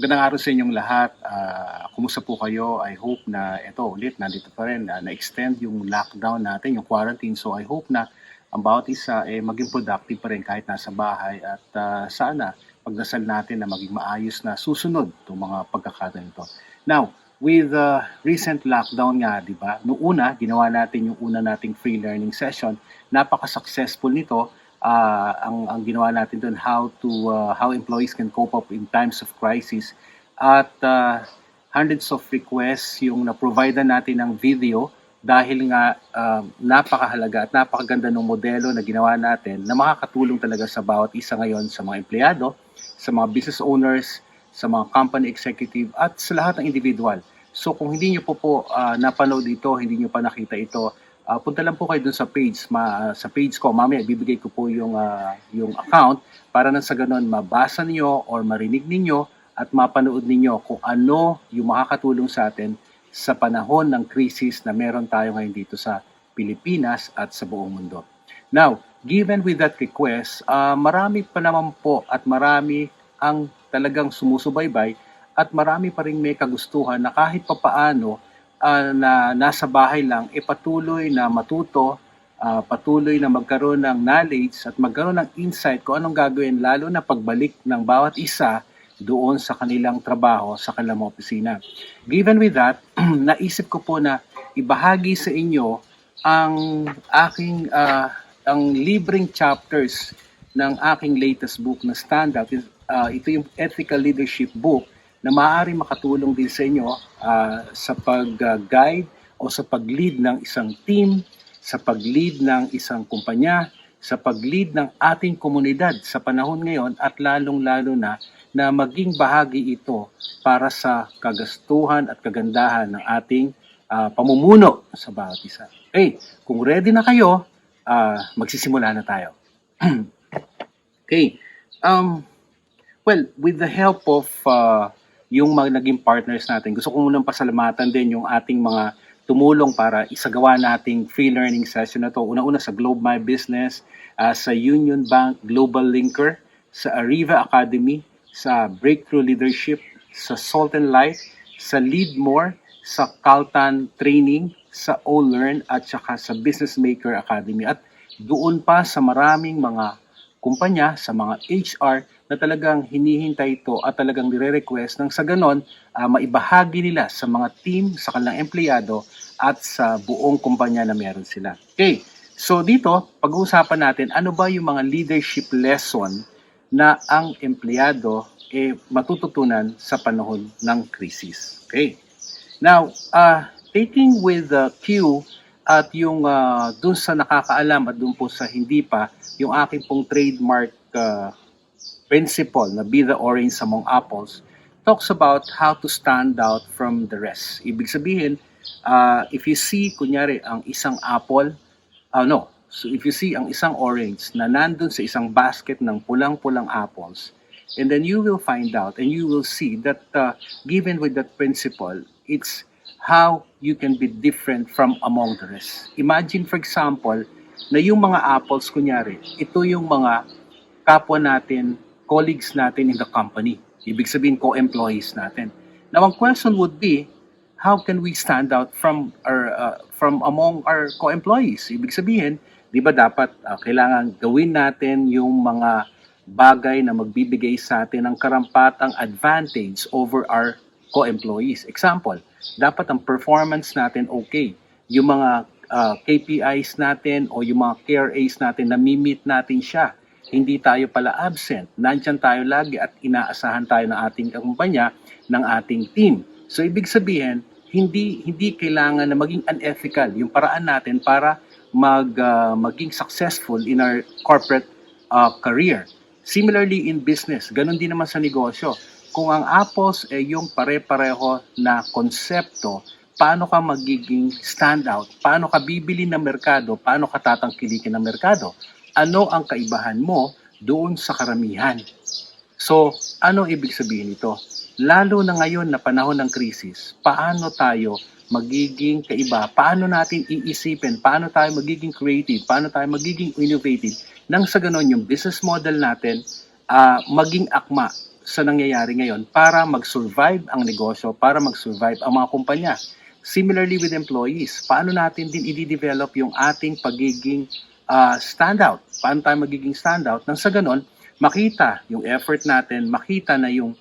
Magandang araw sa inyong lahat. Kumusta po kayo? I hope na ito ulit, nandito pa rin, na-extend yung lockdown natin, yung quarantine. So I hope na ang bawat isa maging productive pa rin kahit nasa bahay at sana pagdasal natin na maging maayos na susunod itong mga pagkakataon ito. Now, with recent lockdown nga, di ba? Noong una, ginawa natin yung una nating free learning session. Napaka-successful nito. Ang ginawa natin doon how employees can cope up in times of crisis at hundreds of requests yung na-provide natin ng video dahil nga napakahalaga at napakaganda ng modelo na ginawa natin na makakatulong talaga sa bawat isa ngayon, sa mga empleyado, sa mga business owners, sa mga company executive at sa lahat ng individual. So kung hindi nyo po napanood ito, hindi nyo pa nakita ito, punta lang po kayo dun sa page, sa page ko. Mamaya bibigay ko po yung account para nang sa ganun mabasa niyo or marinig ninyo at mapanood ninyo kung ano yung makakatulong sa atin sa panahon ng krisis na meron tayo ngayon dito sa Pilipinas at sa buong mundo. Now, given with that request, marami pa naman po at marami ang talagang sumusubaybay at marami pa rin may kagustuhan na kahit papaano na nasa bahay lang, patuloy na matuto, patuloy na magkaroon ng knowledge at magkaroon ng insight kung anong gagawin, lalo na pagbalik ng bawat isa doon sa kanilang trabaho, sa kanilang opisina. Given with that, naisip ko po na ibahagi sa inyo ang aking ang libreng chapters ng aking latest book na Standout. Ito yung Ethical Leadership book na maaari makatulong din sa inyo sa pag-guide o sa pag-lead ng isang team, sa pag-lead ng isang kumpanya, sa pag-lead ng ating komunidad sa panahon ngayon at lalong-lalo na maging bahagi ito para sa kagastuhan at kagandahan ng ating pamumuno sa bawat isa. Okay, kung ready na kayo, magsisimula na tayo. Okay, well, with the help of yung mga naging partners natin. Gusto ko munang pasalamatan din yung ating mga tumulong para isagawa nating free learning session na to. Una-una sa Globe My Business, sa Union Bank Global Linker, sa Arriva Academy, sa Breakthrough Leadership, sa Salt and Light, sa Lead More, sa Caltan Training, sa O-Learn at saka sa Business Maker Academy. At doon pa sa maraming mga kumpanya, sa mga HR na talagang hinihintay ito at talagang nire-request nang sa ganon maibahagi nila sa mga team, sa kanilang empleyado at sa buong kumpanya na meron sila. Okay, so dito pag-uusapan natin ano ba yung mga leadership lesson na ang empleyado matututunan sa panahon ng krisis. Okay, now taking with the cue at yung dun sa nakakaalam at dun po sa hindi pa, yung aking pong trademark principle na be the orange among apples talks about how to stand out from the rest. Ibig sabihin, if you see, kunyari, ang isang apple, so if you see ang isang orange na nandun sa isang basket ng pulang-pulang apples, and then you will find out and you will see that given with that principle, it's how you can be different from among the rest. Imagine, for example, na yung mga apples, kunyari, ito yung mga kapwa natin, colleagues natin in the company. Ibig sabihin, co-employees natin. Now, ang question would be, how can we stand out from among our co-employees? Ibig sabihin, di ba dapat kailangan gawin natin yung mga bagay na magbibigay sa atin ng karampatang advantage over our co-employees. Example, dapat ang performance natin okay. Yung mga KPIs natin o yung mga KRAs natin, nami-meet natin siya. Hindi tayo pala absent. Nandyan tayo lagi at inaasahan tayo ng ating kumpanya, ng ating team. So ibig sabihin, hindi kailangan na maging unethical yung paraan natin para maging successful in our corporate career. Similarly in business, ganun din naman sa negosyo. Kung ang apples yung pare-pareho na konsepto, paano ka magiging standout? Paano ka bibili ng merkado? Paano ka tatangkilikin ng merkado? Ano ang kaibahan mo doon sa karamihan? So, ano ibig sabihin nito? Lalo na ngayon na panahon ng krisis, paano tayo magiging kaiba? Paano natin iisipin? Paano tayo magiging creative? Paano tayo magiging innovative? Nang sa ganon yung business model natin maging akma sa nangyayari ngayon para mag-survive ang negosyo, para mag-survive ang mga kumpanya. Similarly with employees, paano natin din i-develop yung ating pagiging standout? Paano tayo magiging standout? Nang sa ganon, makita yung effort natin, makita na yung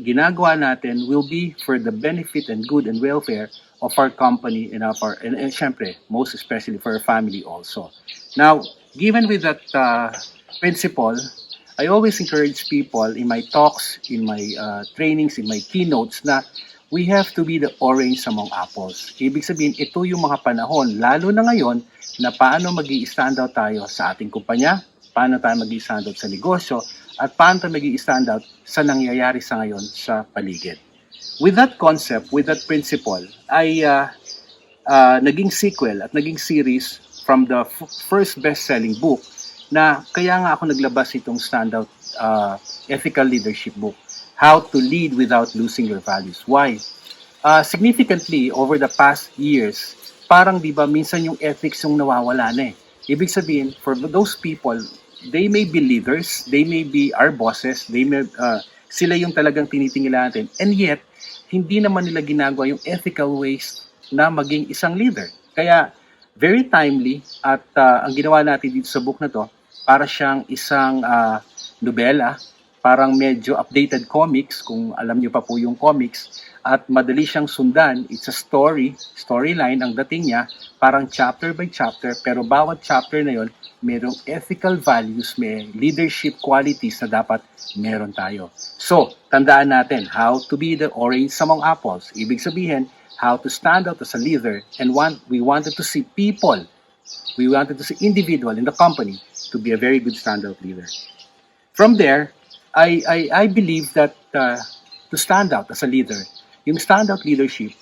ginagawa natin will be for the benefit and good and welfare of our company and and syempre, most especially for our family also. Now, given with that principle, I always encourage people in my talks, in my trainings, in my keynotes na we have to be the orange among apples. Ibig sabihin, ito yung mga panahon, lalo na ngayon, na paano mag-i-stand out tayo sa ating kumpanya, paano tayo mag-i-stand out sa negosyo, at paano tayo mag-i-stand out sa nangyayari sa ngayon sa paligid. With that concept, with that principle, ay naging sequel at naging series from the first best-selling book na kaya nga ako naglabas itong Standout Ethical Leadership book. How to Lead Without Losing Your Values. Why? Significantly, over the past years, parang di ba minsan yung ethics yung nawawala na eh. Ibig sabihin, for those people, they may be leaders, they may be our bosses, sila yung talagang tinitingnan natin. And yet, hindi naman nila ginagawa yung ethical ways na maging isang leader. Kaya, very timely at ang ginawa natin dito sa book na to, para siyang isang nobela, parang medyo updated comics, kung alam niyo pa po yung comics, at madali siyang sundan. It's a storyline ang dating niya, parang chapter by chapter, pero bawat chapter na yon merong ethical values, may leadership qualities na dapat meron tayo. So, tandaan natin, how to be the orange among apples. Ibig sabihin, how to stand out as a leader, and we wanted to see people, we wanted to see individual in the company to be a very good standout leader. From there, I believe that to stand out as a leader, yung standout leadership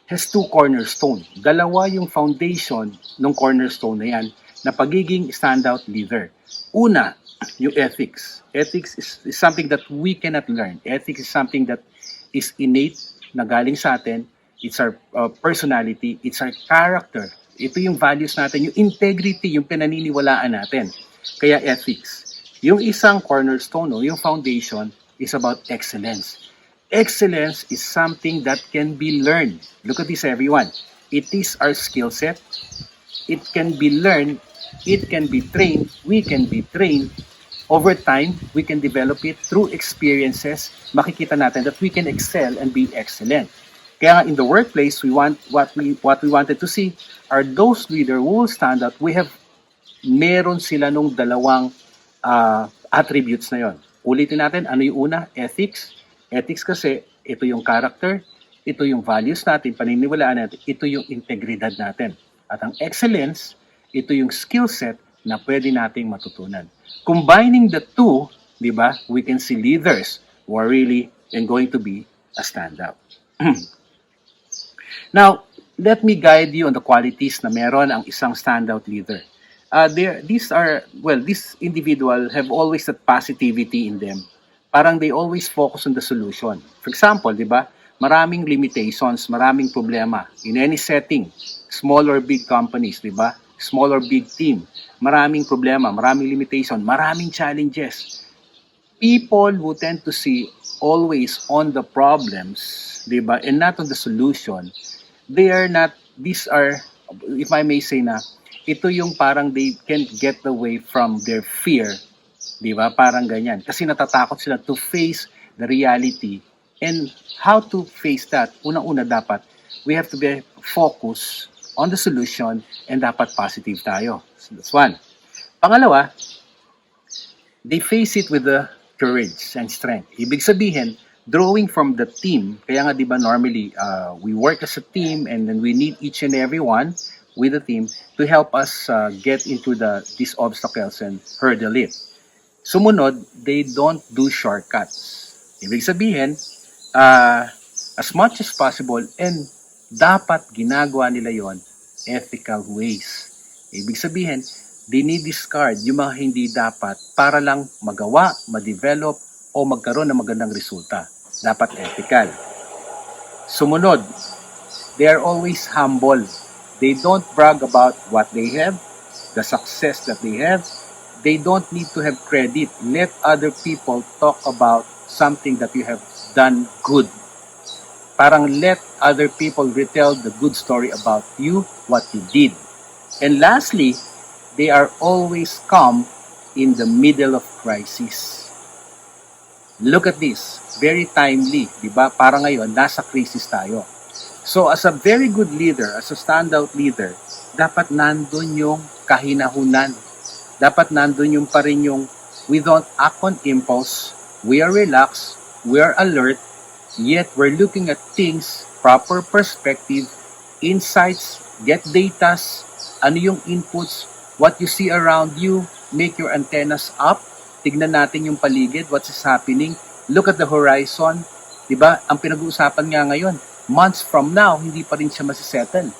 has two cornerstones. Dalawa yung foundation ng cornerstone na yan na pagiging standout leader. Una, yung ethics. Ethics is something that we cannot learn. Ethics is something that is innate, na galing sa atin. It's our personality, it's our character. Ito yung values natin, yung integrity, yung pinaniniwalaan natin. Kaya ethics. Yung isang cornerstone, yung foundation, is about excellence. Excellence is something that can be learned. Look at this, everyone. It is our skill set. It can be learned. It can be trained. We can be trained. Over time, we can develop it through experiences. Makikita natin that we can excel and be excellent. Kaya in the workplace, what we wanted to see are those leaders who will stand out. Meron sila nung dalawang attributes na yon. Ulitin natin, ano yung una? Ethics. Ethics kasi, ito yung character, ito yung values natin, paniniwalaan natin, ito yung integridad natin. At ang excellence, ito yung skill set na pwede nating matutunan. Combining the two, di ba, we can see leaders who are really and going to be a standout. Now, let me guide you on the qualities na meron ang isang standout leader. These individuals have always that positivity in them. Parang they always focus on the solution. For example, di ba, maraming limitations, maraming problema in any setting, small or big companies, di ba? Small or big team, maraming problema, maraming limitation, maraming challenges. People who tend to see always on the problems, di ba, and not on the solution, these are, if I may say na, ito yung parang they can't get away from their fear, di ba? Parang ganyan. Kasi natatakot sila to face the reality. And how to face that? Unang-una dapat, we have to be focused on the solution and dapat positive tayo. So that's one. Pangalawa, they face it with the courage and strength. Ibig sabihin, drawing from the team, kaya nga di ba normally, we work as a team and then we need each and every one with the team to help us get into these obstacles and hurdle it. Sumunod, they don't do shortcuts. Ibig sabihin, as much as possible, and dapat ginagawa nila yon ethical ways. Ibig sabihin, dinidiscard yung mga hindi dapat para lang magawa, ma-develop, o magkaroon ng magandang resulta. Dapat ethical. Sumunod, they are always humble. They don't brag about what they have, the success that they have. They don't need to have credit. Let other people talk about something that you have done good. Parang let other people retell the good story about you, what you did. And lastly, they are always calm in the middle of crisis. Look at this, very timely, di ba? Para ngayon, nasa crisis tayo. So as a very good leader, as a standout leader, dapat nandun yung kahinahunan. Dapat nandun yung pa rin yung we don't act on impulse, we are relaxed, we are alert, yet we're looking at things, proper perspective, insights, get datas, ano yung inputs, what you see around you, make your antennas up, tignan natin yung paligid, what's happening, look at the horizon, di ba? Ang pinag-uusapan nga ngayon, months from now, hindi pa rin siya masisettle.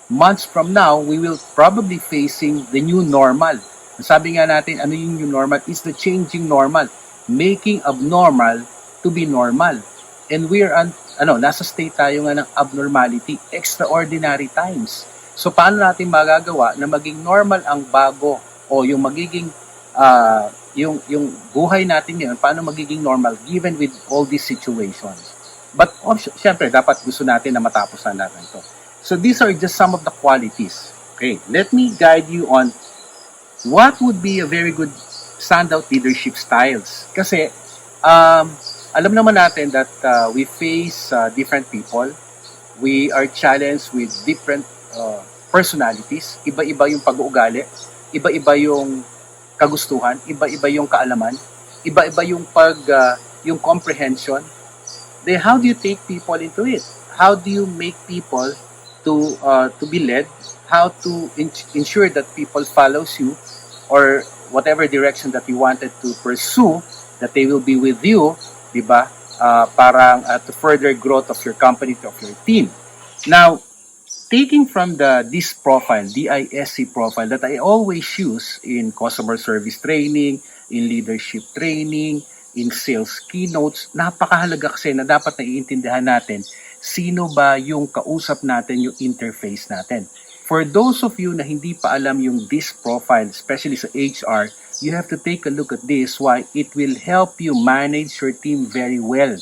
Months from now, we will probably facing the new normal. Sabi nga natin, ano yung new normal? It's the changing normal. Making abnormal to be normal. And we're nasa state tayo nga ng abnormality, extraordinary times. So paano natin magagawa na maging normal ang bago o yung magiging yung buhay natin ngayon, paano magiging normal given with all these situations? But syempre, dapat gusto natin na matapos na natin to. So these are just some of the qualities. Okay, let me guide you on what would be a very good standout leadership styles. Kasi alam naman natin that we face different people. We are challenged with different personalities. Iba-iba yung pag-uugali. Iba-iba yung kagustuhan. Iba-iba yung kaalaman. Iba-iba yung yung comprehension. Then how do you take people into it? How do you make people to be led? How to ensure that people follows you or whatever direction that you wanted to pursue, that they will be with you, di ba? Parang to further growth of your company, of your team. Now, taking from this profile, DISC profile that I always use in customer service training, in leadership training, in sales keynotes, napakahalaga kasi na dapat naiintindihan natin sino ba yung kausap natin, yung interface natin. For those of you na hindi pa alam yung this profile, especially sa HR, you have to take a look at this. Why? It will help you manage your team very well.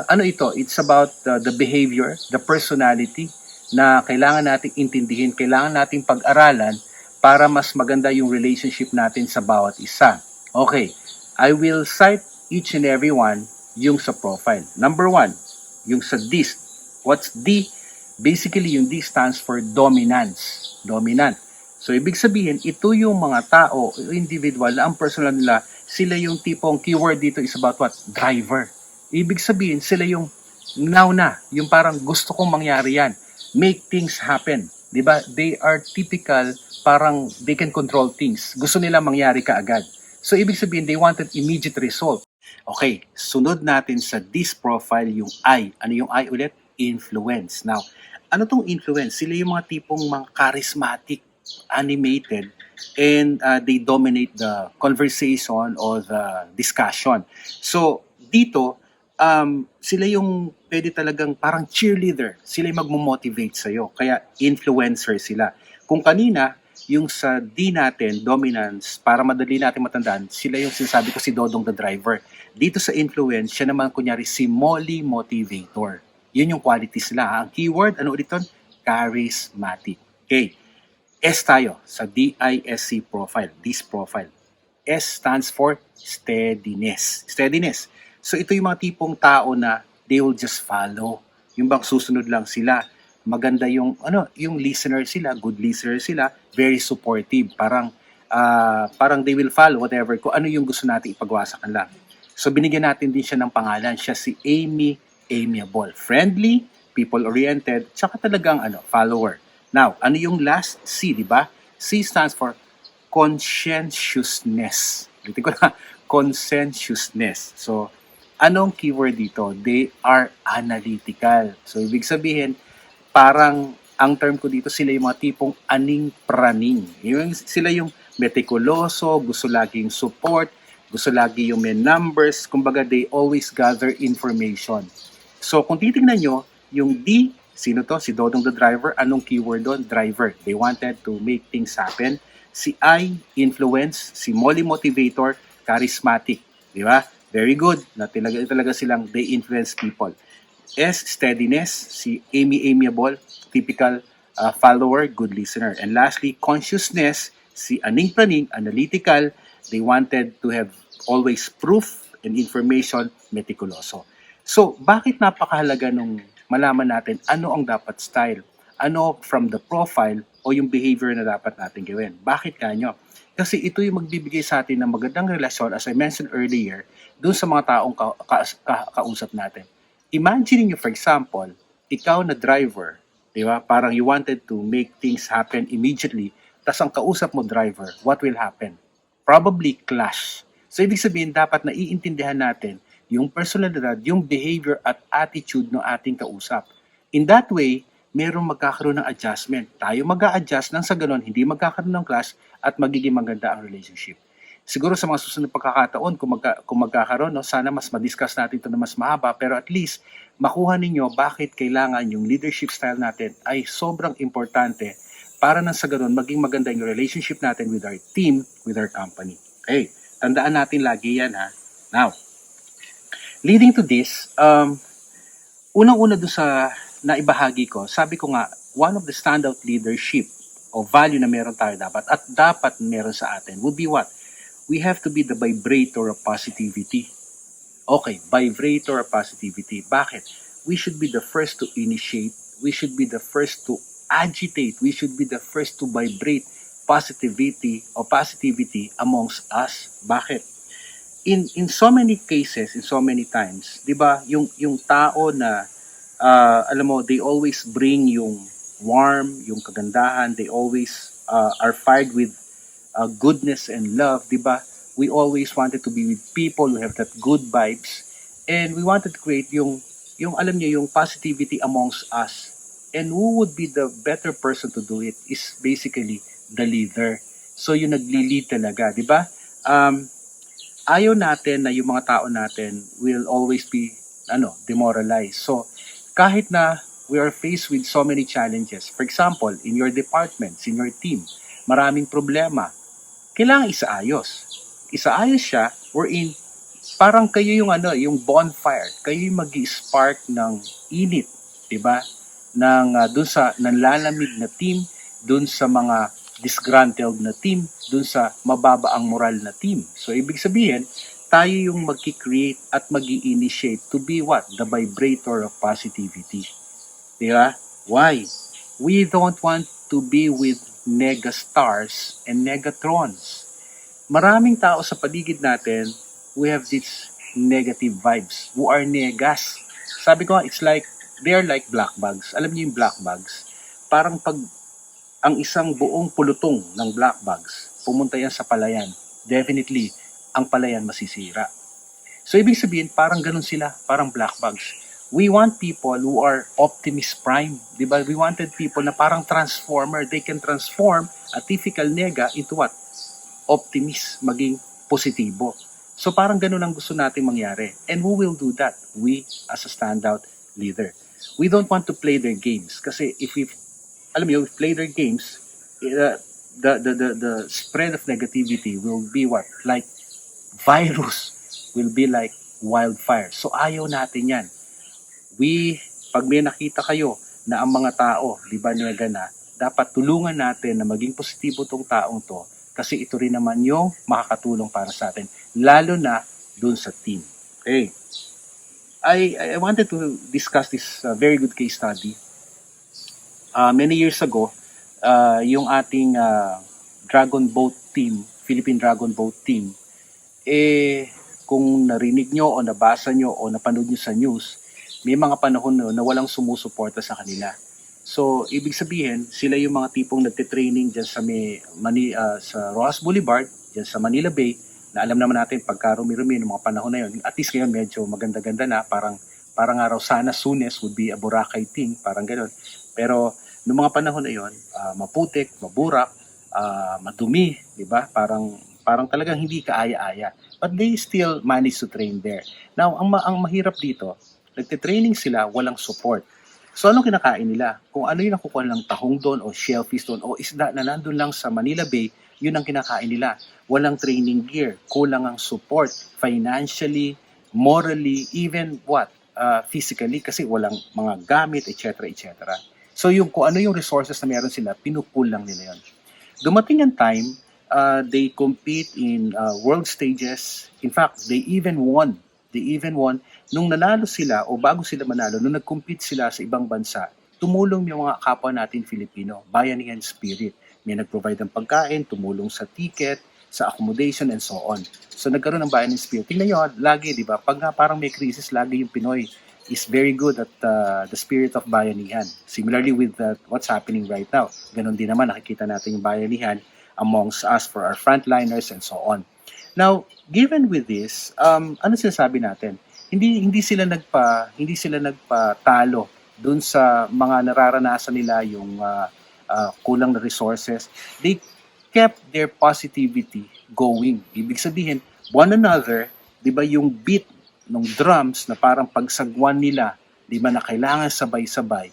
Ano ito? It's about the behavior, the personality na kailangan nating intindihin, kailangan nating pag-aralan para mas maganda yung relationship natin sa bawat isa. Okay, I will cite each and every one yung sa profile. Number 1, yung sa D. What's D? Basically, yung D stands for dominance. Dominant. So, ibig sabihin, ito yung mga tao, individual, na ang personal nila, sila yung tipong keyword dito is about what? Driver. Ibig sabihin, sila yung nauna, yung parang gusto kong mangyari yan. Make things happen. Diba? They are typical, parang they can control things. Gusto nila mangyari kaagad. So, ibig sabihin, they wanted immediate result. Okay, sunod natin sa this profile yung I. Ano yung I ulit? Influence. Now, ano tong influence? Sila yung mga tipong mga charismatic, animated, and they dominate the conversation or the discussion. So, dito, sila yung pwede talagang parang cheerleader. Sila yung magmo-motivate sa'yo. Kaya influencer sila. Kung kanina, yung sa D natin, dominance, para madali natin matandaan, sila yung sinasabi ko si Dodong the driver. Dito sa influence, siya naman kunyari si Molly Motivator. Yun yung qualities nila. Ang keyword, ano ulit yun? Charismatic. Okay. S tayo sa DISC profile, this profile. S stands for steadiness. Steadiness. So ito yung mga tipong tao na they will just follow. Yung bang susunod lang sila. Maganda yung yung listener sila, good listener sila, very supportive. Parang they will follow whatever kung ano yung gusto natin ipagwasakan lang. So binigyan natin din siya ng pangalan. Siya si amiable, friendly, people-oriented, tsaka talagang follower. Now, ano yung last C, di ba? C stands for conscientiousness. Ulitin ko na, conscientiousness. So, anong keyword dito? They are analytical. So, ibig sabihin, parang ang term ko dito, sila yung mga tipong aning-praning. Sila yung meticuloso, gusto laging support, gusto lagi yung may numbers, kumbaga they always gather information. So kung titingnan nyo, yung D, sino to? Si Dodong the driver, anong keyword doon? Driver. They wanted to make things happen. Si I, influence. Si Molly, motivator. Charismatic. Di ba? Very good. Na talaga silang they influence people. S, steadiness. Si Amy, amiable. Typical follower, good listener. And lastly, consciousness. Si Aning Praning, analytical. They wanted to have always proof and information, meticuloso. So, bakit napakahalaga nung malaman natin ano ang dapat style? Ano from the profile o yung behavior na dapat natin gawin? Bakit kanyo? Kasi ito yung magbibigay sa atin ng magandang relasyon, as I mentioned earlier, dun sa mga taong kausap natin. Imagine niyo, for example, ikaw na driver, di ba? Parang you wanted to make things happen immediately, tas ang kausap mo driver, what will happen? Probably clash. So, ibig sabihin, dapat naiintindihan natin yung personalidad, yung behavior at attitude ng ating kausap. In that way, merong magkakaroon ng adjustment. Tayo mag-a-adjust nang sa ganon, hindi magkakaroon ng clash at magiging maganda ang relationship. Siguro sa mga susunod pagkakataon, kung magkakaroon, no, sana mas ma-discuss natin ito na mas mahaba, pero at least makuha ninyo bakit kailangan yung leadership style natin ay sobrang importante para nang sa ganon, maging maganda yung relationship natin with our team, with our company. Okay, tandaan natin lagi yan ha. Now, leading to this, unang-una doon sa naibahagi ko, sabi ko nga, one of the standout leadership o value na meron tayo dapat meron sa atin would be what? We have to be the vibrator of positivity. Okay, vibrator of positivity. Bakit? We should be the first to initiate. We should be the first to agitate. We should be the first to vibrate positivity amongst us. Bakit? In so many cases, in so many times, 'di ba, yung tao na alam mo, they always bring yung warm, yung kagandahan, they always are fired with goodness and love, 'di ba? We always wanted to be with people who have that good vibes and we wanted to create yung alam niyo yung positivity amongst us. And who would be the better person to do it is basically the leader. So yung nagli-lead talaga, 'di ba? Ayaw natin na yung mga tao natin will always be demoralized. So, kahit na we are faced with so many challenges, for example, in your departments, in your team, maraming problema, kailangan isaayos. Isaayos siya, wherein parang kayo yung yung bonfire, kayo yung magi-spark ng init, 'di ba? Dun sa nanlalamig na team, dun sa mga disgruntled na team, dun sa mababa ang moral na team. So, ibig sabihin, tayo yung mag-create at mag-initiate to be what? The vibrator of positivity. Diba? Why? We don't want to be with negastars and negatrons. Maraming tao sa paligid natin who have these negative vibes, who are negas. Sabi ko, it's like, they're like black bugs. Alam niyo yung black bugs? Parang pag ang isang buong pulutong ng black bugs, pumunta yan sa palayan, definitely, ang palayan masisira. So, ibig sabihin, parang ganun sila, parang black bugs. We want people who are optimist prime, di ba? We wanted people na parang transformer. They can transform a typical nega into what? Optimist, maging positibo. So, parang ganun ang gusto nating mangyari. And who will do that? We, as a standout leader. We don't want to play their games. Kasi if we play their games, the spread of negativity will be what? Like virus, will be like wildfire. So ayaw natin yan. Pag may nakita kayo na ang mga tao, di ba na, dapat tulungan natin na maging positibo tong taong to kasi ito rin naman yung makakatulong para sa atin. Lalo na dun sa team. Okay. I wanted to discuss this very good case study. Many years ago, yung ating Dragon Boat team, Philippine Dragon Boat team, kung narinig nyo o nabasa nyo o napanood nyo sa news, may mga panahon na walang sumusuporta sa kanila. So, ibig sabihin, sila yung mga tipong nagte-training dyan sa Rojas Boulevard, dyan sa Manila Bay, na alam naman natin pagka rumi-rumi ng mga panahon na yun. At least ngayon medyo maganda-ganda na, parang araw sana soonest would be a Boracay thing, parang gano'n. Pero noong mga panahon na yon, maputik, maburak, madumi, di ba? Parang talagang hindi kaaya-aya. But they still manage to train there. Now, ang mahirap dito, nagte-training sila, walang support. So, anong kinakain nila? Kung ano yung nakukuha ng tahong doon, o shellfish doon, o isda na nandun lang sa Manila Bay, yun ang kinakain nila. Walang training gear, kulang ang support, financially, morally, even physically, kasi walang mga gamit, etc. etc. So yung kung ano yung resources na meron sila, pinupul lang nila yun. Dumating ang time, they compete in world stages. In fact, they even won. Nung nanalo sila o bago sila manalo, nung nag-compete sila sa ibang bansa, tumulong yung mga kapwa natin Filipino, bayanihan spirit. May nag-provide ng pagkain, tumulong sa ticket, sa accommodation, and so on. So nagkaroon ng bayanihan spirit. Tingnan nyo, lagi, di ba? Pag parang may crisis, lagi yung Pinoy is very good at the spirit of bayanihan. Similarly with what's happening right now. Ganon din naman, nakikita natin yung bayanihan amongst us for our frontliners and so on. Now, given with this, ano sinasabi natin? Hindi sila nagpatalo dun sa mga nararanasan nila yung kulang na resources. They kept their positivity going. Ibig sabihin, one another, 'di ba, yung beat ng drums na parang pagsagwan nila, 'di ba, na kailangan sabay-sabay,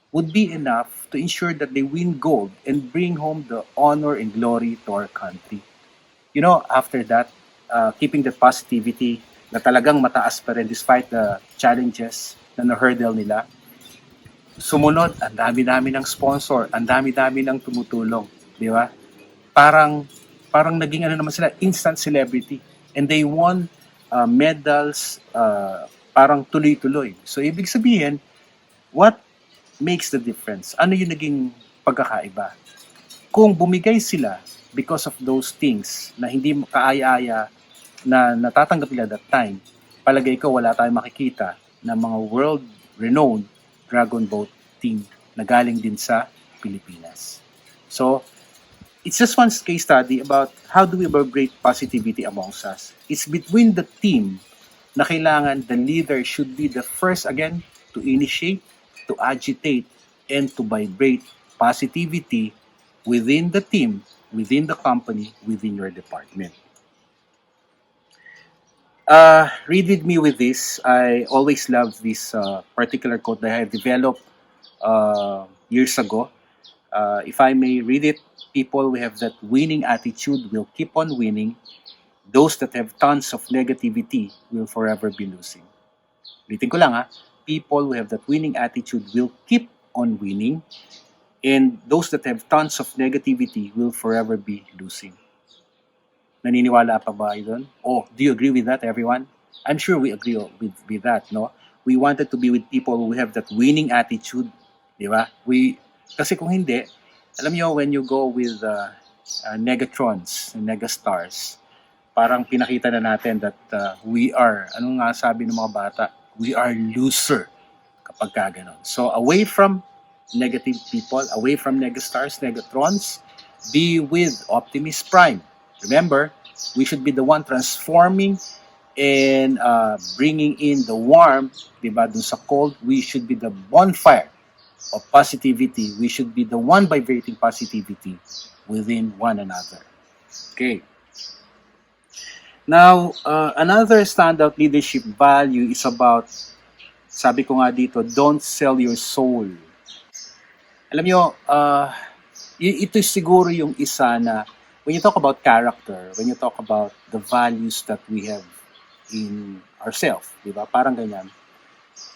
would be enough to ensure that they win gold and bring home the honor and glory to our country. You know, after that, keeping the positivity na talagang mataas pa rin despite the challenges na na-hurdle nila, sumunod, ang dami-dami ng sponsor, ang dami-dami ng tumutulong, di ba? Parang naging ano naman sila, instant celebrity. And they won medals, parang tuloy-tuloy. So, ibig sabihin, what makes the difference? Ano yung naging pagkakaiba? Kung bumigay sila because of those things na hindi kaaya-aya na natatanggap nila that time, palagay ko wala tayong makikita na mga world-renowned Dragon Boat team na galing din sa Pilipinas. So, it's just one case study about how do we vibrate positivity amongst us. It's between the team na kailangan the leader should be the first again to initiate, to agitate, and to vibrate positivity within the team, within the company, within your department. Read with me with this. I always love this particular quote that I have developed years ago. If I may read it, people who have that winning attitude will keep on winning. Those that have tons of negativity will forever be losing. Ulitin ko lang ha. People who have that winning attitude will keep on winning. And those that have tons of negativity will forever be losing. Naniniwala pa ba kayo doon? Oh, do you agree with that, everyone? I'm sure we agree with that, no? We wanted to be with people who have that winning attitude, di ba? Kasi kung hindi, alam nyo, when you go with negatrons, negastars, parang pinakita na natin that we are, ano nga sabi ng mga bata, we are loser kapag ka ganon. So, away from negative people, away from negastars, negatrons, be with Optimus Prime. Remember, we should be the one transforming and bringing in the warmth, diba, dun sa cold. We should be the bonfire of positivity. We should be the one vibrating positivity within one another. Okay. Now, another standout leadership value is about, sabi ko nga dito, don't sell your soul. Alam nyo, ito siguro yung isa na, when you talk about character, when you talk about the values that we have in ourselves, di ba? Parang ganyan.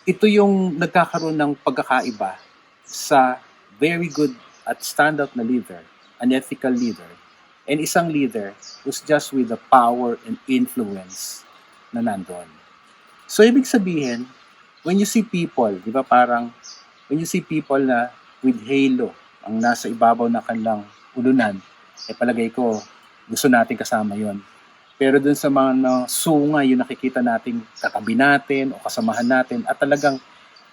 Ito yung nagkakaroon ng pagkakaiba sa very good at standout na leader, an ethical leader, and isang leader who's just with the power and influence na nandun. So, ibig sabihin, when you see people, di ba parang, when you see people na with halo, ang nasa ibabaw na kanilang ulunan, palagay ko, gusto natin kasama yon. Pero dun sa mga sunga, yung nakikita natin katabi natin o kasamahan natin at talagang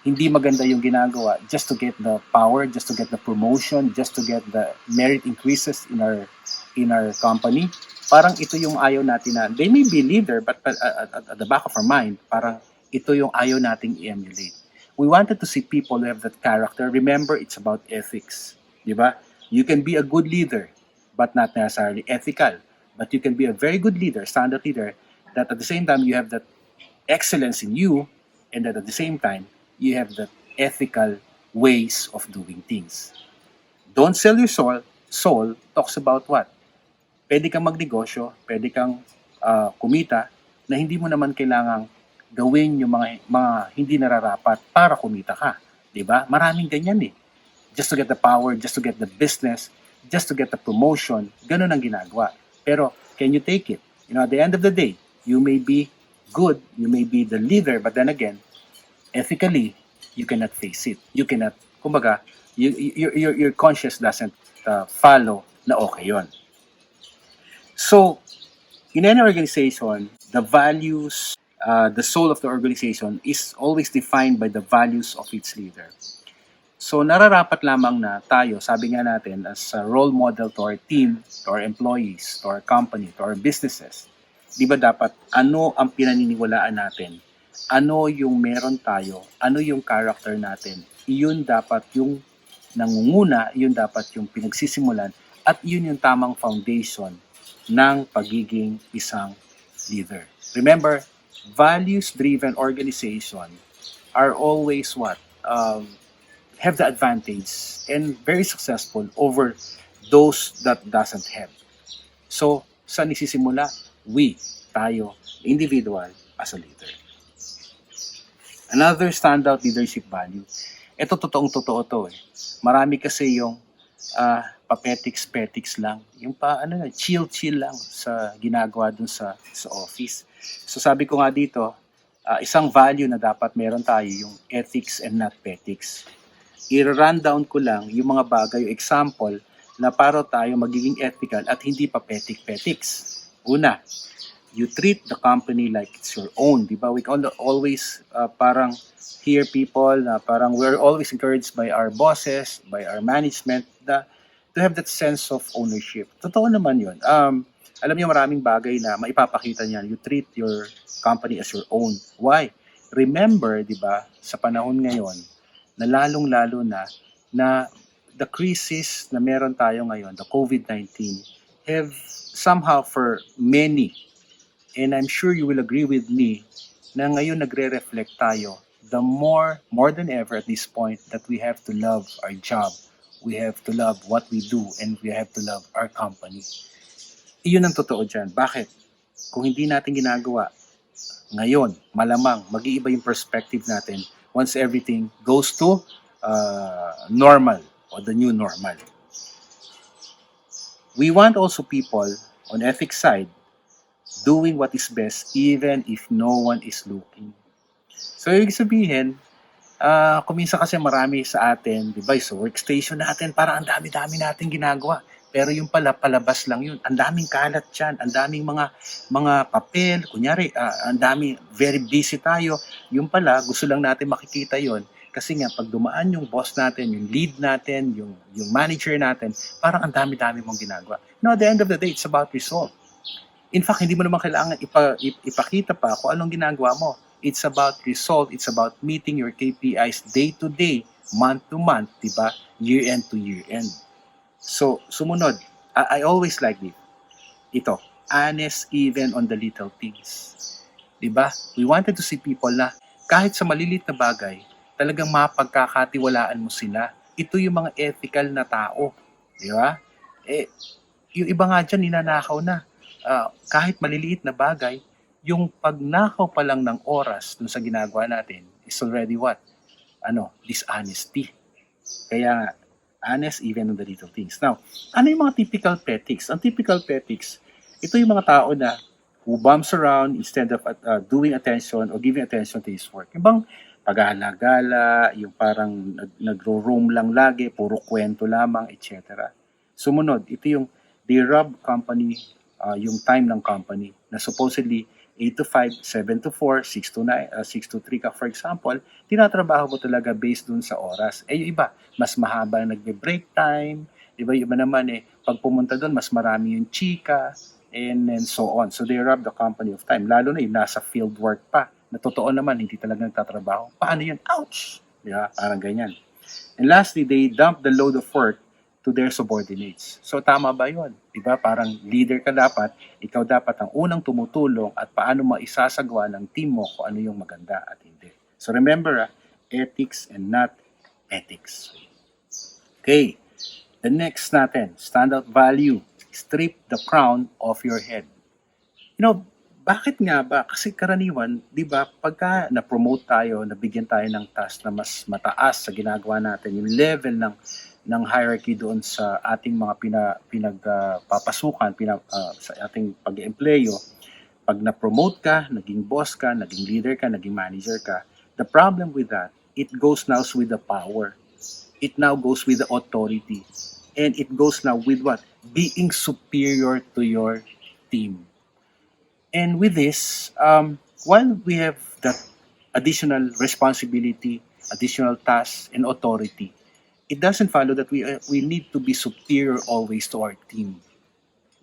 hindi maganda yung ginagawa just to get the power, just to get the promotion, just to get the merit increases in our company. Parang ito yung ayaw natin na, they may be leader, but at the back of our mind, parang ito yung ayaw nating i-emulate. We wanted to see people who have that character. Remember, it's about ethics. Diba? You can be a good leader, but not necessarily ethical. But you can be a very good leader, standard leader, that at the same time you have that excellence in you, and that at the same time you have that ethical ways of doing things. Don't sell your soul talks about what? Pwede kang magnegosyo, pwede kang kumita na hindi mo naman kailangang gawin yung mga hindi nararapat para kumita ka. 'Di ba? Maraming ganyan eh. Just to get the power, just to get the business, just to get the promotion, ganun ang ginagawa. Pero can you take it? At the end of the day, you may be good, you may be the leader, but then again, ethically, you cannot face it. You cannot, kumbaga, your conscience doesn't follow na okay yon. So, in any organization, the values, the soul of the organization is always defined by the values of its leader. So, nararapat lamang na tayo, sabi nga natin, as a role model to our team, to our employees, to our company, to our businesses. Di ba dapat ano ang pinaniniwalaan natin? Ano yung meron tayo? Ano yung character natin? Iyon dapat yung nangunguna, iyon dapat yung pinagsisimulan, at yun yung tamang foundation ng pagiging isang leader. Remember, values-driven organization are always what? Have the advantage and very successful over those that doesn't have. So, saan nagsisimula? Tayo, individual, as a leader. Another standout leadership value. Ito totoong-totoo to eh. Marami kasi yung papetics lang. Yung chill lang sa ginagawa dun sa office. So sabi ko nga dito, isang value na dapat meron tayo yung ethics and not petics. I-rundown ko lang yung mga bagay, yung example na para tayo magiging ethical at hindi pa petics. Una, you treat the company like it's your own, di ba? We can always parang hear people na parang we're always encouraged by our bosses, by our management to have that sense of ownership. Totoo naman yun. Alam niyo maraming bagay na maipapakita niyan. You treat your company as your own. Why? Remember, di ba, sa panahon ngayon, na lalong-lalo na the crisis na meron tayo ngayon, the COVID-19, have somehow for many, and I'm sure you will agree with me, na ngayon nagre-reflect tayo, the more than ever at this point, that we have to love our job, we have to love what we do, and we have to love our company. Iyon ang totoo dyan. Bakit? Kung hindi natin ginagawa, ngayon, malamang, mag-iiba yung perspective natin once everything goes to normal or the new normal. We want also people on ethics side doing what is best even if no one is looking. So, ibig sabihin, kung minsan kasi marami sa atin, di ba, so workstation natin, parang ang dami-dami natin ginagawa. Pero yung pala, palabas lang yun. Ang daming kalat dyan, ang daming mga papel, kunyari, ang dami, very busy tayo. Yung pala, gusto lang natin makikita yon. Kasi nga, pag dumaan yung boss natin, yung lead natin, yung manager natin, parang ang dami-dami mong ginagawa. At the end of the day, it's about result. In fact, hindi mo naman kailangan ipakita pa kung anong ginagawa mo. It's about result. It's about meeting your KPIs day to day, month to month, diba? Year end to year end. So, sumunod, I always like this. Ito, honest even on the little things. Diba? We wanted to see people na kahit sa malilit na bagay, talagang mapagkakatiwalaan mo sila. Ito yung mga ethical na tao. Diba? Yung iba nga dyan, ninanakaw na. Kahit maliliit na bagay, yung pagnakaw pa lang ng oras dun sa ginagawa natin is already what? Dishonesty. Kaya nga, honest even on the little things. Now, ano yung mga typical petics? Ang typical petics, ito yung mga tao na who bumps around instead of doing attention or giving attention to his work. Yung bang pag-alagala, yung parang nagro-roam lang lagi, puro kwento lamang, etc. Sumunod, ito yung they rob company, yung time ng company na supposedly 8 to 5, 7 to 4, 6 to 9, 6 to 3 ka, for example, tinatrabaho mo talaga based dun sa oras. Yung iba, mas mahaba nagbe-break time. Yung iba naman pag pumunta dun, mas marami yung chika, and so on. So they rob the company of time. Lalo na yung nasa field work pa, na totoo naman, hindi talaga nagtatrabaho. Paano yun? Ouch! Diba? Parang ganyan. And lastly, they dump the load of work to their subordinates. So tama ba yun? Diba? Parang leader ka dapat, ikaw dapat ang unang tumutulong at paano maisasagawa ng team mo kung ano yung maganda at hindi. So remember, ethics and not ethics. Okay, the next natin, standout value. strip the crown off your head. Bakit nga ba? Kasi karaniwan, 'di ba, pagka na-promote tayo, nabigyan tayo ng task na mas mataas sa ginagawa natin, yung level ng hierarchy doon sa ating mga pinagpapasukan, sa ating pag-eempleyo, pag na-promote ka, naging boss ka, naging leader ka, naging manager ka, the problem with that, it goes now with the power. It now goes with the authority. And it goes now with what? Being superior to your team. And with this, while we have that additional responsibility, additional tasks, and authority, it doesn't follow that we need to be superior always to our team.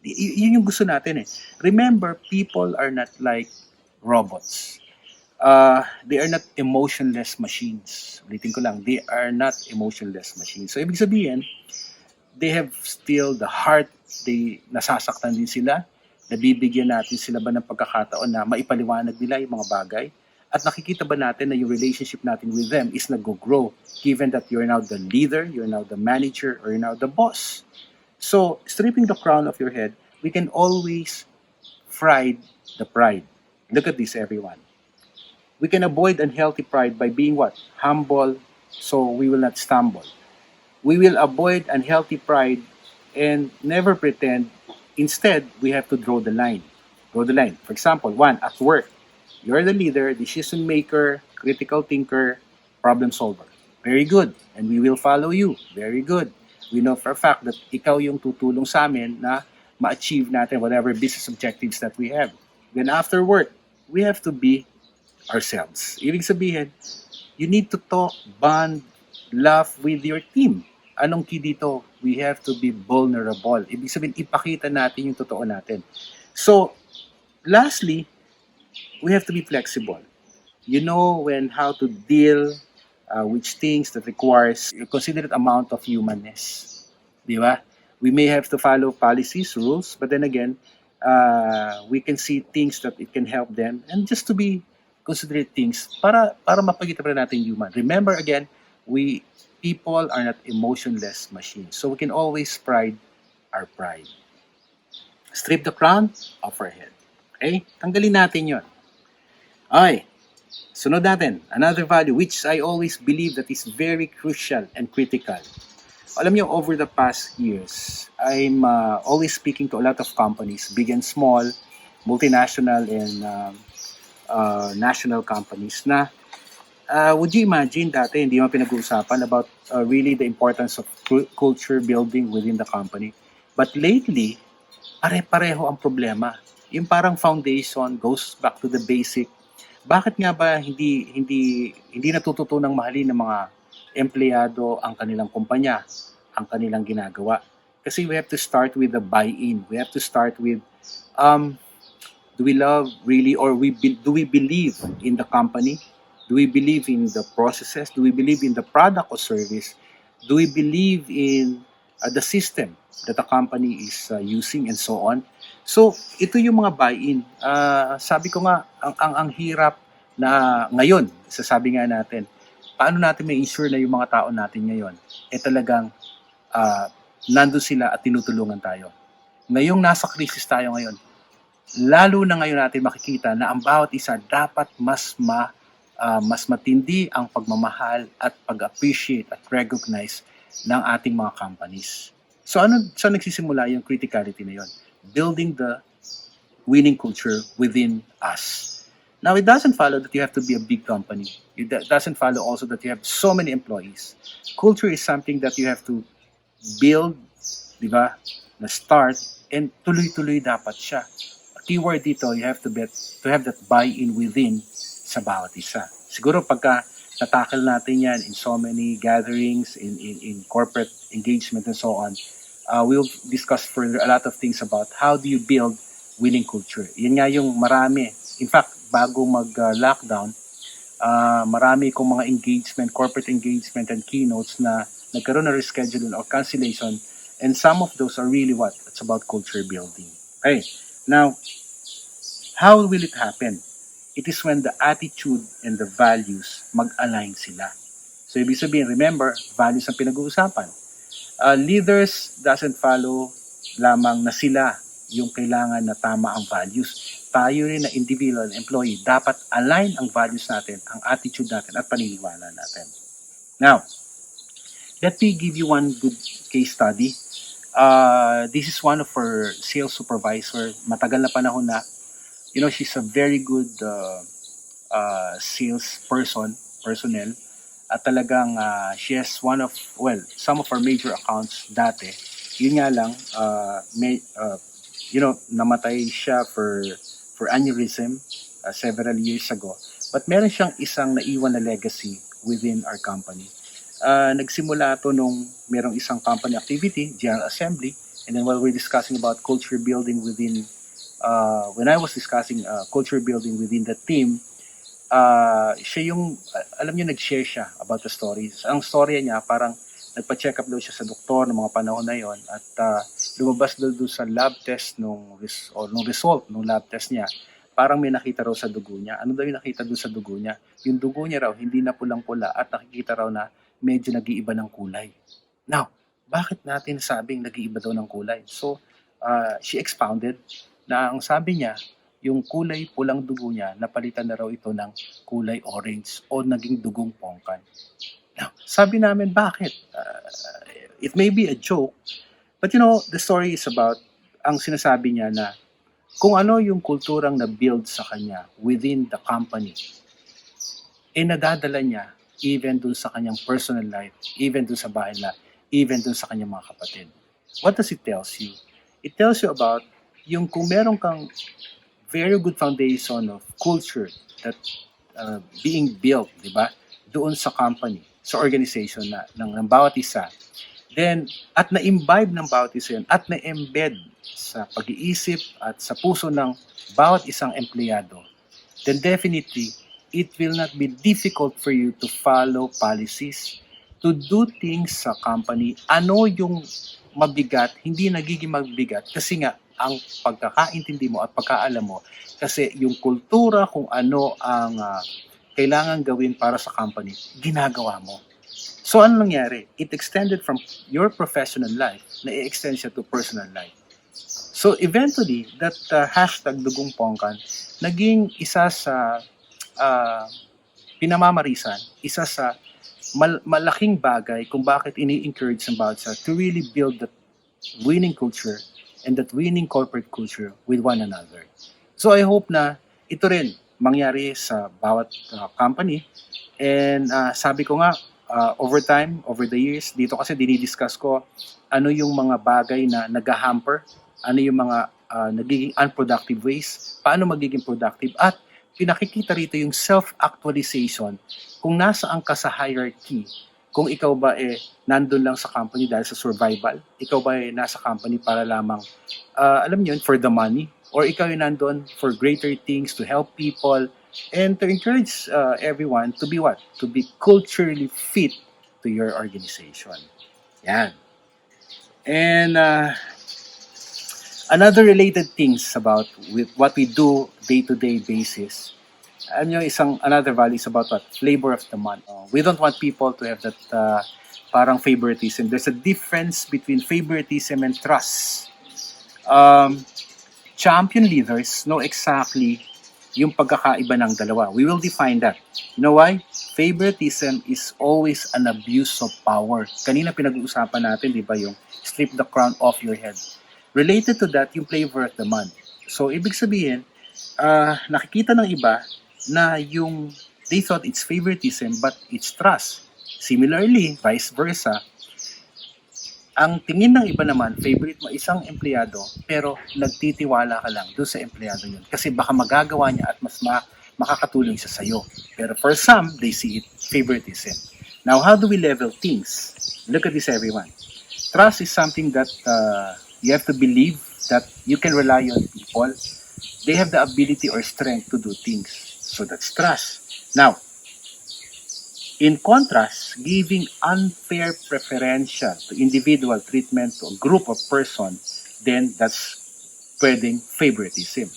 Yun yung gusto natin eh. Remember, people are not like robots. They are not emotionless machines. Ulitin ko lang, they are not emotionless machines. So, ibig sabihin, they have still the heart, nasasaktan din sila, nabibigyan natin sila ba ng pagkakataon na maipaliwanag nila yung mga bagay, at nakikita ba natin na yung relationship natin with them is nag-grow, given that you're now the leader, you're now the manager, or you're now the boss. So, stripping the crown of your head, we can always fried the pride. Look at this, everyone. We can avoid unhealthy pride by being what? Humble, so we will not stumble. We will avoid unhealthy pride and never pretend. Instead, we have to draw the line. Draw the line. For example, one, at work. You're the leader, decision maker, critical thinker, problem solver. Very good. And we will follow you. Very good. We know for a fact that ikaw yung tutulong sa amin na ma-achieve natin whatever business objectives that we have. Then after work, we have to be ourselves. Ibig sabihin, you need to talk, bond, laugh with your team. Anong key dito? We have to be vulnerable. Ibig sabihin, ipakita natin yung totoo natin. So, lastly, we have to be flexible. You know how to deal with things that requires a considerate amount of humanness. Di ba? We may have to follow policies, rules, but then again, we can see things that it can help them and just to be considerate things para mapagita pa natin human. Remember again, people are not emotionless machines. So we can always pride our pride. Strip the crown off our head. Okay? Tanggalin natin yon. Okay. Sunod natin. Another value which I always believe that is very crucial and critical. Alam niyo, over the past years, I'm always speaking to a lot of companies, big and small, multinational and national companies na would you imagine dati hindi mo pinag-uusapan about really the importance of culture building within the company. But lately, pare-pareho ang problema. Yung parang foundation goes back to the basic. Bakit nga ba hindi natututunang mahalin ng mga empleyado ang kanilang kumpanya, ang kanilang ginagawa? Kasi we have to start with the buy-in. We have to start with do we love really or do we believe in the company? Do we believe in the processes? Do we believe in the product or service? Do we believe in the system that the company is using and so on? So, ito yung mga buy-in. Sabi ko nga, ang hirap na ngayon, sasabi nga natin, paano natin may ensure na yung mga tao natin ngayon, talagang nandun sila at tinutulungan tayo. Ngayong nasa crisis tayo ngayon, lalo na ngayon natin makikita na ang bawat isa dapat mas matindi ang pagmamahal at pag-appreciate at recognize ng ating mga companies. So saan nagsisimula yung criticality na yun? Building the winning culture within us. Now, it doesn't follow that you have to be a big company. It doesn't follow also that you have so many employees. Culture is something that you have to build, di ba, na start, and tuloy-tuloy dapat siya. Keyword dito, you have to have that buy-in within sa bawat isa. Siguro pagka natakal natin yan in so many gatherings, in corporate engagement and so on, we'll discuss further a lot of things about how do you build winning culture. Yan nga yung marami. In fact, bago mag-lockdown, marami kong mga engagement, corporate engagement and keynotes na nagkaroon na reschedule or cancellation, and some of those are really what? It's about culture building. Okay. Now, how will it happen? It is when the attitude and the values mag-align sila. So, ibig sabihin, remember, values ang pinag-uusapan. Leaders doesn't follow lamang na sila yung kailangan na tama ang values. Tayo rin na individual employee, dapat align ang values natin, ang attitude natin at paniniwala natin. Now, let me give you one good case study. This is one of our sales supervisor. Matagal na panahon na. She's a very good sales personnel. At talagang she has some of our major accounts dati. Yun nga lang, namatay siya for aneurysm several years ago. But meron siyang isang naiwan na legacy within our company. Nagsimula to nung merong isang company activity, General Assembly, and then while we're discussing about culture building within, when I was discussing culture building within the team, siya yung, alam niyo, nag-share siya about the stories. Ang story niya, parang nagpa-check up daw siya sa doktor ng mga panahon na yon at lumabas daw doon sa lab test nung result nung lab test niya, parang may nakita raw sa dugo niya. Ano daw yung nakita doon sa dugo niya? Yung dugo niya raw, hindi na pulang-pula at nakikita raw na medyo nag-iiba ng kulay. Now, bakit natin sabing nag-iiba daw ng kulay? So, she expounded na ang sabi niya, yung kulay pulang dugo niya, napalitan na raw ito ng kulay orange o naging dugong pongkan. Now, sabi namin, bakit? It may be a joke, but the story is about, ang sinasabi niya na kung ano yung kulturang na-build sa kanya within the company, nadadala niya even dun sa kanyang personal life, even dun sa bahay na, even dun sa kanyang mga kapatid. What does it tells you? It tells you about yung kung meron kang very good foundation of culture that being built, di ba? Doon sa company, sa organization ng bawat isa. Then, at na-imbibe ng bawat isa yun, at na-embed sa pag-iisip at sa puso ng bawat isang empleyado, then definitely, it will not be difficult for you to follow policies, to do things sa company. Ano yung mabigat, hindi nagiging mabigat kasi nga, ang pagkakaintindi mo at pagkaalam mo kasi yung kultura kung ano ang kailangan gawin para sa company, ginagawa mo. So ano nangyari? It extended from your professional life na i-extend siya to personal life. So eventually, that hashtag dugong pongkan naging isa sa pinamamarisan, isa sa malaking bagay kung bakit ini-encourage ng bawat isa to really build that winning culture and that winning corporate culture with one another. So I hope na ito rin mangyari sa bawat company. And sabi ko nga, over time, over the years, dito kasi dinidiscuss ko ano yung mga bagay na nag-hamper, ano yung mga nagiging unproductive ways, paano magiging productive, at pinakikita rito yung self-actualization kung nasaan ka sa hierarchy. Kung ikaw ba nandun lang sa company dahil sa survival, ikaw ba nasa company para lamang, alam niyo yun, for the money, or ikaw nandun for greater things, to help people, and to encourage everyone to be what? To be culturally fit to your organization. Yan. And another related things about with what we do day-to-day basis, another value is about what? Flavor of the month. We don't want people to have that parang favoritism. There's a difference between favoritism and trust. Champion leaders know exactly yung pagkakaiba ng dalawa. We will define that. You know why? Favoritism is always an abuse of power. Kanina pinag-uusapan natin, di ba, yung strip the crown off your head. Related to that, yung flavor of the month. So, ibig sabihin, nakikita ng iba na yung they thought it's favoritism but it's trust. Similarly, vice versa, ang tingin ng iba naman, favorite mo isang empleyado pero nagtitiwala ka lang doon sa empleyado yun kasi baka magagawa niya at mas makakatulong siya sa'yo. Pero for some, they see it favoritism. Now, how do we level things? Look at this, everyone. Trust is something that you have to believe that you can rely on people. They have the ability or strength to do things. So that's trust. Now, in contrast, giving unfair preferential to individual treatment to a group of person, then that's spreading favoritism.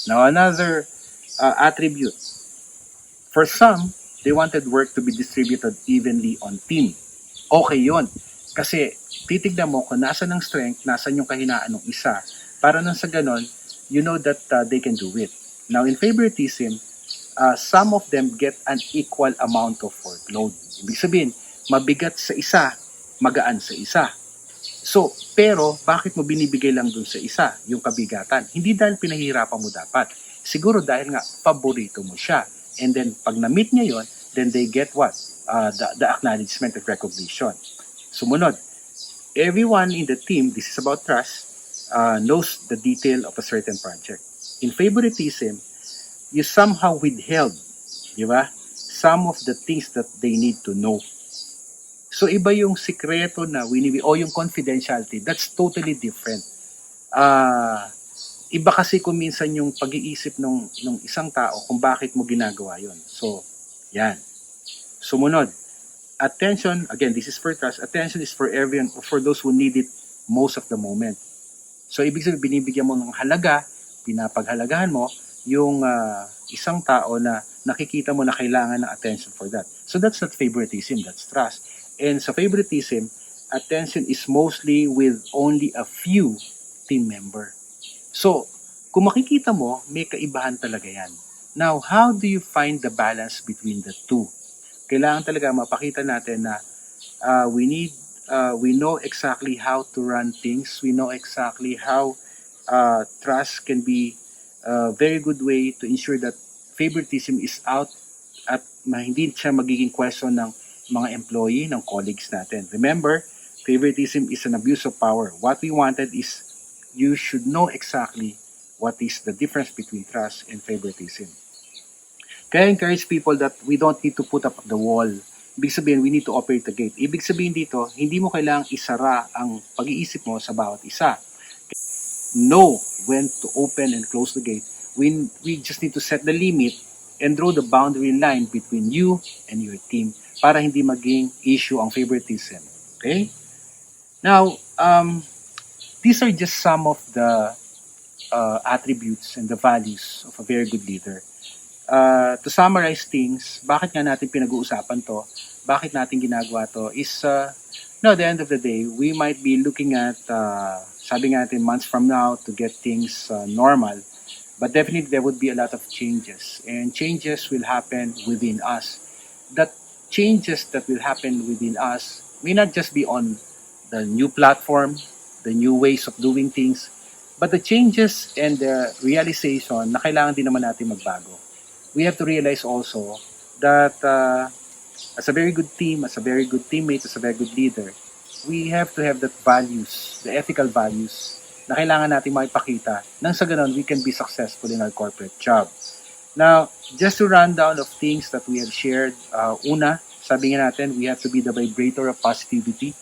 Now, another attribute. For some, they wanted work to be distributed evenly on team. Okay yun. Kasi titignan mo kung nasan ang strength, nasan yung kahinaan ng isa. Para nang sa ganon, you know that they can do it. Now, in favoritism, some of them get an equal amount of workload. Ibig sabihin, mabigat sa isa, magaan sa isa. So, pero bakit mo binibigay lang dun sa isa, yung kabigatan? Hindi dahil pinahihirapan mo dapat. Siguro dahil nga, paborito mo siya. And then, pag na-meet niya yon, then they get what? The acknowledgement and recognition. Sumunod, everyone in the team, this is about trust, knows the detail of a certain project. In favoritism, you somehow withheld, di ba? Some of the things that they need to know. So iba yung sikreto na o yung confidentiality, that's totally different. Iba kasi kung minsan yung pag-iisip ng isang tao kung bakit mo ginagawa yon. So, yan. Sumunod, attention, again, this is for trust, attention is for everyone, for those who need it most of the moment. So, ibig sabihin, binibigyan mo ng halaga, pinapaghalagahan mo yung isang tao na nakikita mo na kailangan ng attention for that. So, that's not favoritism, that's trust. And sa favoritism, attention is mostly with only a few team member. So, kung makikita mo, may kaibahan talaga yan. Now, how do you find the balance between the two? Kailangan talaga mapakita natin na we know exactly how to run things. We know exactly how trust can be a very good way to ensure that favoritism is out at hindi siya magiging question ng mga employee, ng colleagues natin. Remember, favoritism is an abuse of power. What we wanted is you should know exactly what is the difference between trust and favoritism. Kaya encourage people that we don't need to put up the wall. Ibig sabihin, we need to operate the gate. Ibig sabihin dito, hindi mo kailangang isara ang pag-iisip mo sa bawat isa. Know when to open and close the gate. We just need to set the limit and draw the boundary line between you and your team para hindi maging issue ang favoritism. Okay? Now, these are just some of the attributes and the values of a very good leader. To summarize things, bakit nga natin pinag-uusapan to, bakit natin ginagawa to, is, at the end of the day, we might be looking at, sabi nga natin, months from now to get things normal. But definitely there would be a lot of changes. And changes will happen within us. That changes that will happen within us may not just be on the new platform, the new ways of doing things, but the changes and the realization na kailangan din naman natin magbago. We have to realize also that as a very good team, as a very good teammate, as a very good leader, we have to have that values, the ethical values na kailangan natin maipakita nang sa ganun we can be successful in our corporate job. Now, just to run down of things that we have shared, una, sabi nga natin, we have to be the vibrator of positivity.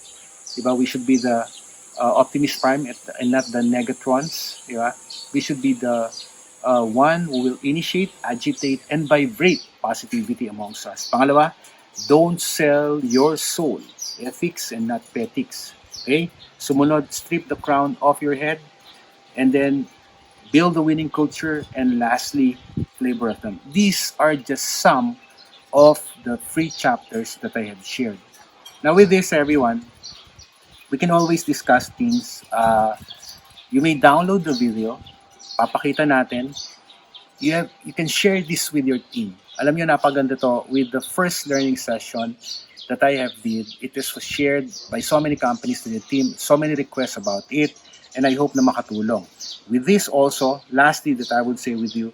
Diba? We should be the optimist prime and not the negatrons. Diba? We should be the one who will initiate, agitate, and vibrate positivity amongst us. Pangalawa, don't sell your soul, ethics and not petics. Okay? Sumunod, strip the crown off your head, and then build a winning culture, and lastly, flavor of them. These are just some of the 3 chapters that I have shared. Now with this, everyone, we can always discuss things. You may download the video, papakita natin. You can share this with your team. Alam nyo, napaganda to with the first learning session that I have did. It was shared by so many companies to the team, so many requests about it, and I hope na makatulong. With this also, lastly that I would say with you,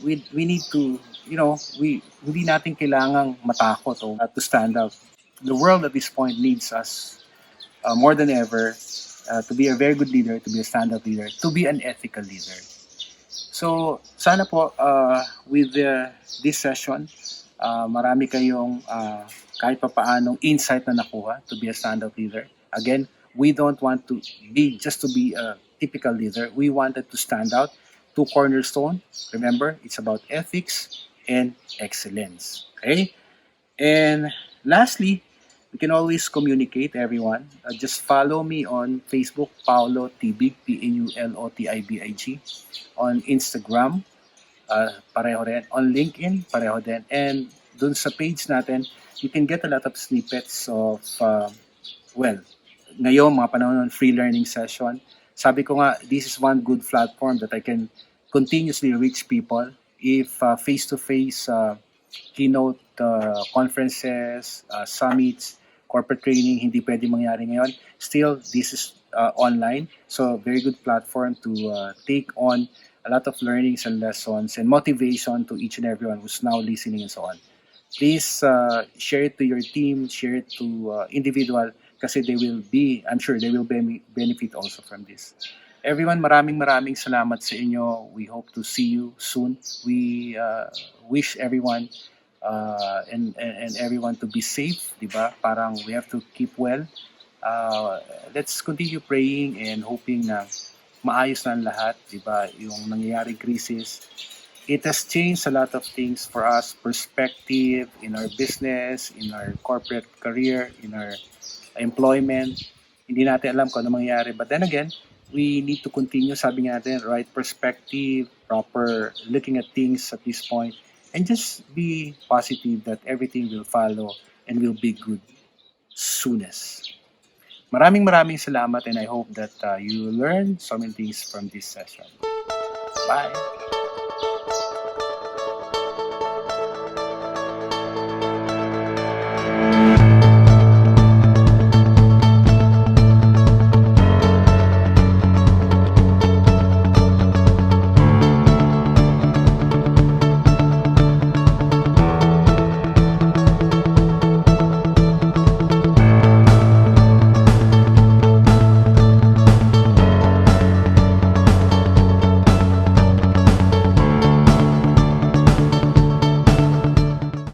we need to, hindi natin kailangang matakot o to stand out. The world at this point needs us more than ever to be a very good leader, to be a standout leader, to be an ethical leader. So, sana po with this session, marami kayong kahit pa paanong insight na nakuha to be a standout leader. Again, we don't want to be just to be a typical leader. We wanted to stand out. 2 cornerstone. Remember, it's about ethics and excellence. Okay? And lastly, we can always communicate, everyone. Just follow me on Facebook, Paulo Tibig, Paulotibig. On Instagram, pareho rin. On LinkedIn, pareho din. And dun sa page natin, you can get a lot of snippets of, ngayon, mga panahon ng free learning session, sabi ko nga, this is one good platform that I can continuously reach people. If face-to-face keynote conferences, summits, corporate training, hindi pwede mangyari ngayon, still, this is online. So, very good platform to take on a lot of learnings and lessons and motivation to each and everyone who's now listening and so on. Please share it to your team, share it to individual kasi I'm sure they will benefit also from this. Everyone, maraming salamat sa inyo. We hope to see you soon. We wish everyone and everyone to be safe, di ba? Parang we have to keep well. Let's continue praying and hoping na maayos na ang lahat, di ba? Yung nangyayaring crisis, it has changed a lot of things for us, perspective in our business, in our corporate career, in our employment. Hindi natin alam kung ano mangyayari. But then again, we need to continue, sabi nga natin, right perspective, proper looking at things at this point, and just be positive that everything will follow and will be good soonest. Maraming salamat and I hope that you learn so many things from this session. Bye!